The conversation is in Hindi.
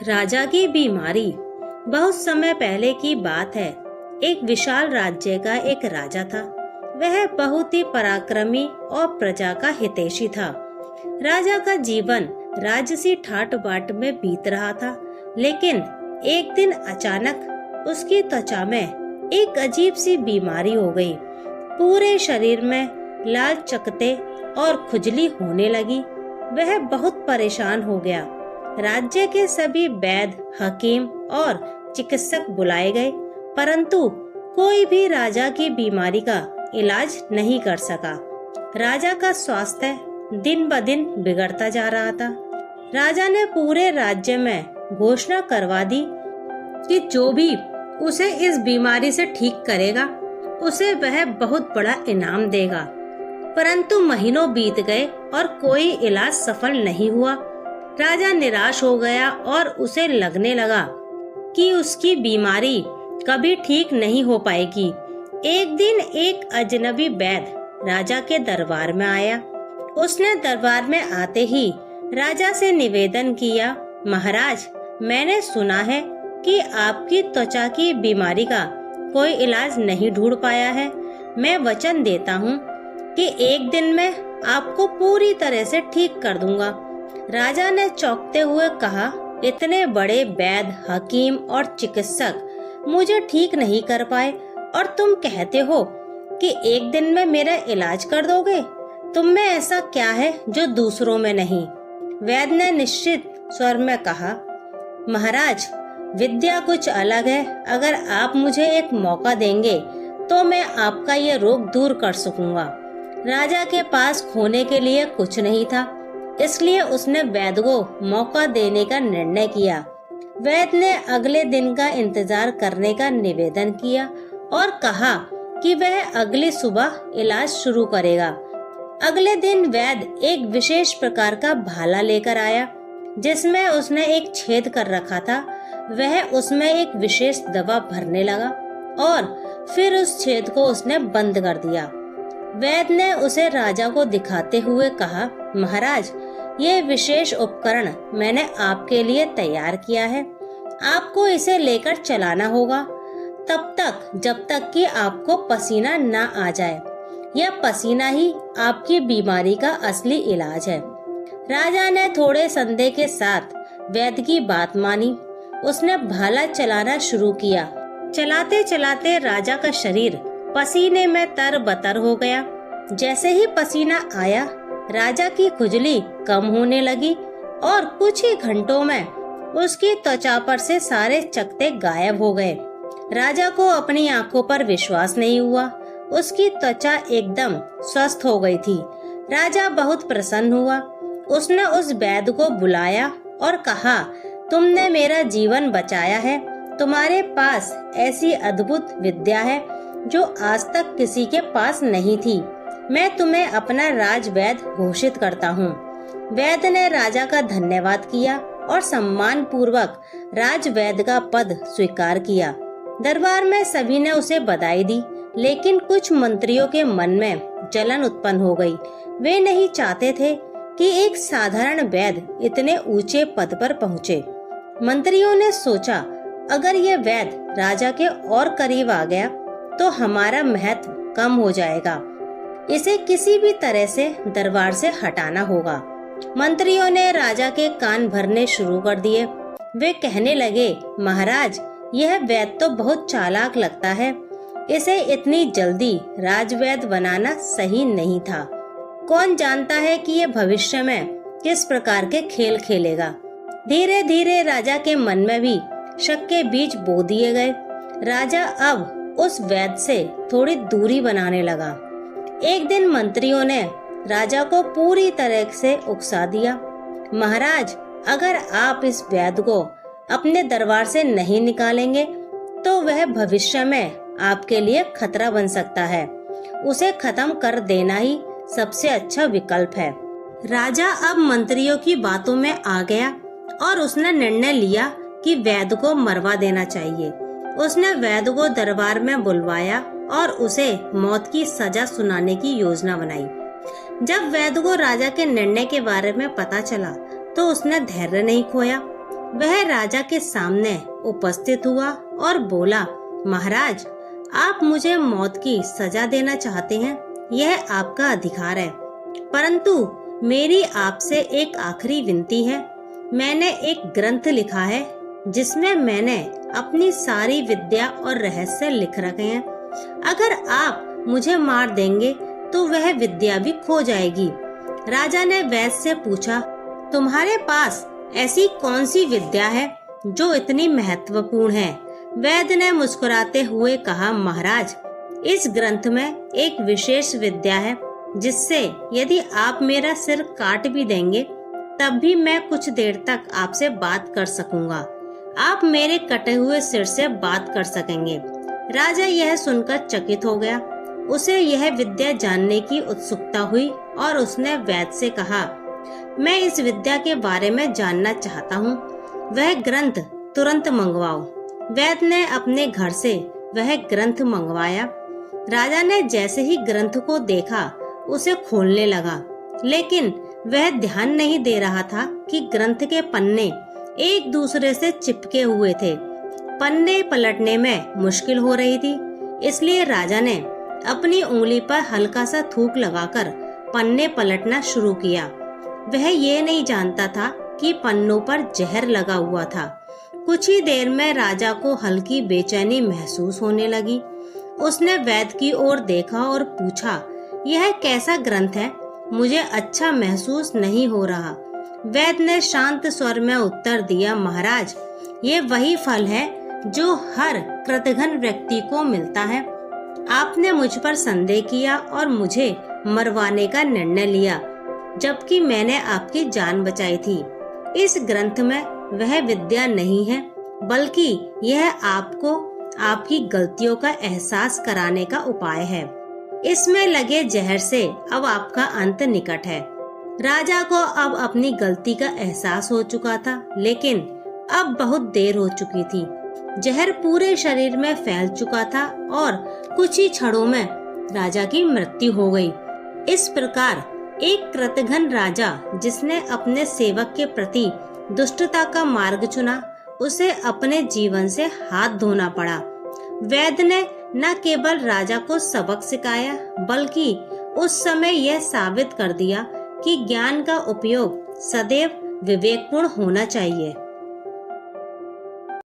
राजा की बीमारी। बहुत समय पहले की बात है। एक विशाल राज्य का एक राजा था। वह बहुत ही पराक्रमी और प्रजा का हितैषी था। राजा का जीवन राजसी ठाट बाट में बीत रहा था, लेकिन एक दिन अचानक उसकी त्वचा में एक अजीब सी बीमारी हो गई। पूरे शरीर में लाल चकत्ते और खुजली होने लगी। वह बहुत परेशान हो गया। राज्य के सभी वैद्य, हकीम और चिकित्सक बुलाए गए, परंतु कोई भी राजा की बीमारी का इलाज नहीं कर सका। राजा का स्वास्थ्य दिन ब दिन बिगड़ता जा रहा था। राजा ने पूरे राज्य में घोषणा करवा दी कि जो भी उसे इस बीमारी से ठीक करेगा, उसे वह बहुत बड़ा इनाम देगा। परंतु महीनों बीत गए और कोई इलाज सफल नहीं हुआ। राजा निराश हो गया और उसे लगने लगा कि उसकी बीमारी कभी ठीक नहीं हो पाएगी। एक दिन एक अजनबी वैद्य राजा के दरबार में आया। उसने दरबार में आते ही राजा से निवेदन किया, महाराज, मैंने सुना है कि आपकी त्वचा की बीमारी का कोई इलाज नहीं ढूंढ पाया है। मैं वचन देता हूँ कि एक दिन में आपको पूरी तरह से ठीक कर दूंगा। राजा ने चौंकते हुए कहा, इतने बड़े वैद्य, हकीम और चिकित्सक मुझे ठीक नहीं कर पाए और तुम कहते हो कि एक दिन में मेरा इलाज कर दोगे? तुम में ऐसा क्या है जो दूसरों में नहीं? वैद्य ने निश्चित स्वर में कहा, महाराज, विद्या कुछ अलग है। अगर आप मुझे एक मौका देंगे तो मैं आपका ये रोग दूर कर सकूंगा। राजा के पास खोने के लिए कुछ नहीं था, इसलिए उसने वैद्य को मौका देने का निर्णय किया। वैद्य ने अगले दिन का इंतजार करने का निवेदन किया और कहा कि वह अगली सुबह इलाज शुरू करेगा। अगले दिन वैद्य एक विशेष प्रकार का भाला लेकर आया, जिसमें उसने एक छेद कर रखा था। वह उसमें एक विशेष दवा भरने लगा और फिर उस छेद को उसने बंद कर दिया। वैद्य ने उसे राजा को दिखाते हुए कहा, महाराज, ये विशेष उपकरण मैंने आपके लिए तैयार किया है। आपको इसे लेकर चलाना होगा तब तक जब तक कि आपको पसीना न आ जाए। यह पसीना ही आपकी बीमारी का असली इलाज है। राजा ने थोड़े संदेह के साथ वैद्य की बात मानी। उसने भाला चलाना शुरू किया। चलाते चलाते राजा का शरीर पसीने में तरबतर हो गया। जैसे ही पसीना आया, राजा की खुजली कम होने लगी और कुछ ही घंटों में उसकी त्वचा पर से सारे चकत्ते गायब हो गए। राजा को अपनी आंखों पर विश्वास नहीं हुआ। उसकी त्वचा एकदम स्वस्थ हो गई थी। राजा बहुत प्रसन्न हुआ। उसने उस वैद्य को बुलाया और कहा, तुमने मेरा जीवन बचाया है। तुम्हारे पास ऐसी अद्भुत विद्या है जो आज तक किसी के पास नहीं थी। मैं तुम्हें अपना राजवैद्य घोषित करता हूँ। वैद्य ने राजा का धन्यवाद किया और सम्मान पूर्वक राजवैद्य का पद स्वीकार किया। दरबार में सभी ने उसे बधाई दी, लेकिन कुछ मंत्रियों के मन में जलन उत्पन्न हो गई। वे नहीं चाहते थे कि एक साधारण वैद्य इतने ऊंचे पद पर पहुँचे। मंत्रियों ने सोचा, अगर ये वैद्य राजा के और करीब आ गया तो हमारा महत्व कम हो जाएगा। इसे किसी भी तरह से दरबार से हटाना होगा। मंत्रियों ने राजा के कान भरने शुरू कर दिए। वे कहने लगे, महाराज, यह वैद्य तो बहुत चालाक लगता है। इसे इतनी जल्दी राजवैद्य बनाना सही नहीं था। कौन जानता है कि ये भविष्य में किस प्रकार के खेल खेलेगा। धीरे धीरे राजा के मन में भी शक के बीज बो दिए गए। राजा अब उस वैद्य से थोड़ी दूरी बनाने लगा। एक दिन मंत्रियों ने राजा को पूरी तरह से उकसा दिया, महाराज, अगर आप इस वैद्य को अपने दरबार से नहीं निकालेंगे तो वह भविष्य में आपके लिए खतरा बन सकता है। उसे खत्म कर देना ही सबसे अच्छा विकल्प है। राजा अब मंत्रियों की बातों में आ गया और उसने निर्णय लिया कि वैद्य को मरवा देना चाहिए। उसने वैद्य को दरबार में बुलवाया और उसे मौत की सजा सुनाने की योजना बनाई। जब वैद्य को राजा के निर्णय के बारे में पता चला तो उसने धैर्य नहीं खोया। वह राजा के सामने उपस्थित हुआ और बोला, महाराज, आप मुझे मौत की सजा देना चाहते हैं, यह आपका अधिकार है, परंतु मेरी आपसे एक आखिरी विनती है। मैंने एक ग्रंथ लिखा है जिसमें मैंने अपनी सारी विद्या और रहस्य लिख रखे हैं। अगर आप मुझे मार देंगे तो वह विद्या भी खो जाएगी। राजा ने वैद्य से पूछा, तुम्हारे पास ऐसी कौन सी विद्या है जो इतनी महत्वपूर्ण है? वैद्य ने मुस्कुराते हुए कहा, महाराज, इस ग्रंथ में एक विशेष विद्या है जिससे यदि आप मेरा सिर काट भी देंगे तब भी मैं कुछ देर तक आपसे बात कर सकूंगा। आप मेरे कटे हुए सिर से बात कर सकेंगे। राजा यह सुनकर चकित हो गया। उसे यह विद्या जानने की उत्सुकता हुई और उसने वैद्य से कहा, मैं इस विद्या के बारे में जानना चाहता हूँ। वह ग्रंथ तुरंत मंगवाओ। वैद्य ने अपने घर से वह ग्रंथ मंगवाया। राजा ने जैसे ही ग्रंथ को देखा उसे खोलने लगा, लेकिन वह ध्यान नहीं दे रहा था कि ग्रंथ के पन्ने एक दूसरे से चिपके हुए थे। पन्ने पलटने में मुश्किल हो रही थी, इसलिए राजा ने अपनी उंगली पर हल्का सा थूक लगाकर पन्ने पलटना शुरू किया। वह ये नहीं जानता था कि पन्नों पर जहर लगा हुआ था। कुछ ही देर में राजा को हल्की बेचैनी महसूस होने लगी। उसने वैद्य की ओर देखा और पूछा, यह कैसा ग्रंथ है? मुझे अच्छा महसूस नहीं हो रहा। वैद्य ने शांत स्वर में उत्तर दिया, महाराज, ये वही फल है जो हर कृतघ्न व्यक्ति को मिलता है। आपने मुझ पर संदेह किया और मुझे मरवाने का निर्णय लिया, जबकि मैंने आपकी जान बचाई थी। इस ग्रंथ में वह विद्या नहीं है, बल्कि यह आपको आपकी गलतियों का एहसास कराने का उपाय है। इसमें लगे जहर से अब आपका अंत निकट है। राजा को अब अपनी गलती का एहसास हो चुका था, लेकिन अब बहुत देर हो चुकी थी। जहर पूरे शरीर में फैल चुका था और कुछ ही क्षणों में राजा की मृत्यु हो गई। इस प्रकार एक कृतघ्न राजा, जिसने अपने सेवक के प्रति दुष्टता का मार्ग चुना, उसे अपने जीवन से हाथ धोना पड़ा। वैद्य ने न केवल राजा को सबक सिखाया, बल्कि उस समय यह साबित कर दिया कि ज्ञान का उपयोग सदैव विवेकपूर्ण होना चाहिए।